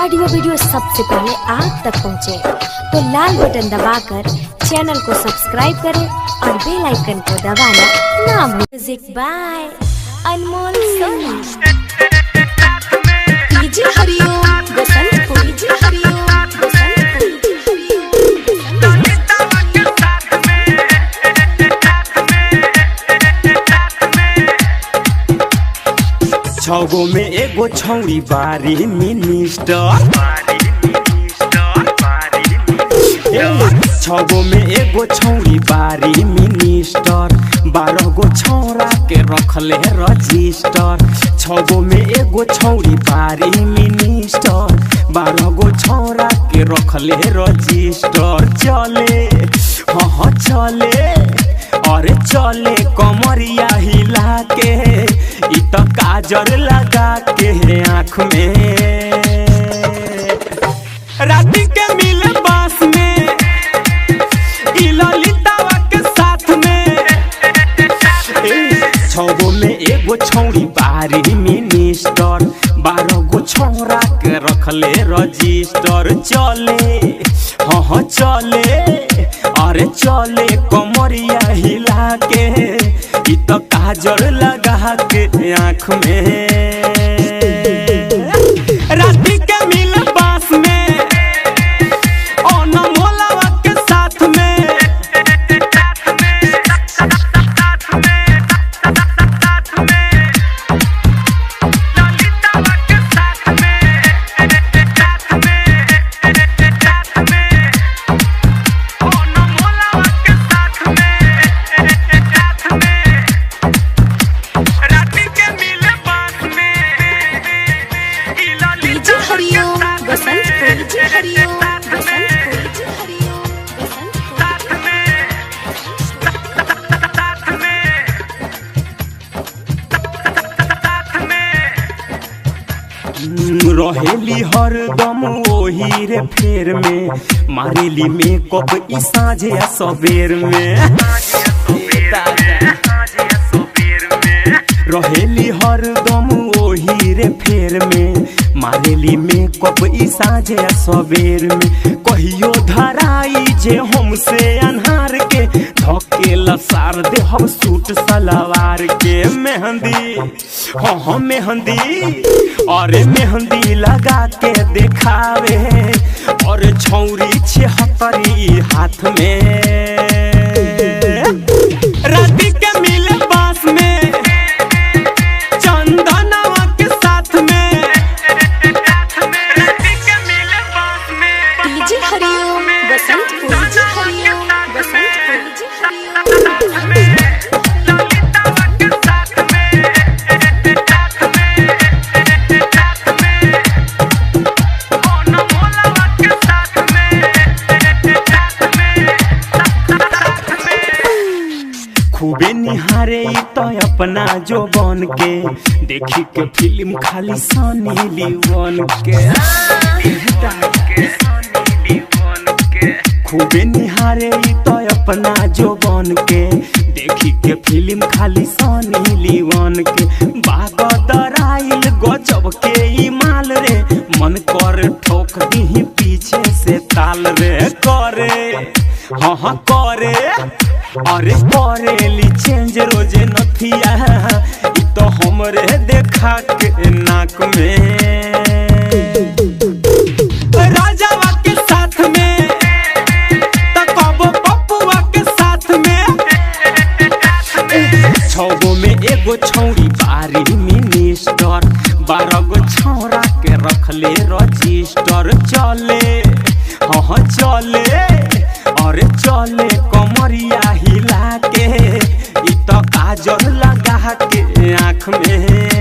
Audio video सबसे पहले आप तक पहुंचे तो लाल बटन दबाकर चैनल को सब्सक्राइब करें और बेल आइकन को दबाना ना भूलें। Music by Anmol Soni. DJ Hariom Basantpur, DJ Hariom Basantpur. छगो में एगो छौरी बारी मिनिस्टर, छगो में एगो छौरी बारी मिनिस्टर, 12 गो छौरा के रखले रजिस्टर। छगो में एगो छौरी बारी मिनिस्टर, 12 गो छौरा के रखले रजिस्टर। चले हाँ चले अरे चले कमरिया हिला के, इ तो काजर लगा के आँख में, राती के मिले बास में, इ ललितावा के साथ में। छगो में एगो छौरी बारी मिनिस्टर, 12 गो छौरा के रखले रजिस्टर। चले हाँ चले अरे चले कमरिया हिला के, इ तो काजर लगा के आँख में, राती के मिले बास में, अनमोलवा के साथ में। DJ Hariom Basantpur, DJ Hariom Basantpur, DJ हरिओम रहेली हरदम ओही रे फेर में, मारेली मेकअप इ साँझे आ सबेर में। रहेली हरदम ओही रे फेर में, मारेली मेकअप इ साँझे आ सबेर में। कहियो धराई जे हमसे अन्हार के, धके लसार दे हम सूट सलवार के। मेहंदी हाँ मेहंदी अरे मेहंदी लगा के दिखावे, और छौरी 76 हाथ में, राती के मिले बास में, चंदनवा के साथ में। राती के मिले बास में, DJ Hariom Basantpur, DJ Hariom Basantpur, DJ हरिओम। खूबे निहारे इ तो अपना जो बन के, देखी के फिल्म खाली सनी लीवन के। खूबे निहारे इ तो अपना जो बन के, देखी के फिल्म खाली सनी लीवन के। बागदराइल गजब के इ माल रे, मन कर ठोक दी पीछे से ताल रे। करे हाँ करे अरे करेली चेंज रोजे नथिया, इ तो हमरे देखा के नाक में, राजावा के साथ में, तकबो पप्पुआ के साथ में। छगो में एगो छौरी बारी मिनिस्टर, 12 गो छौरा के रखले रजिस्टर। चले हाँ चले अरे चले कमरिया हिला के, इ तो काजर लगा के आँख में।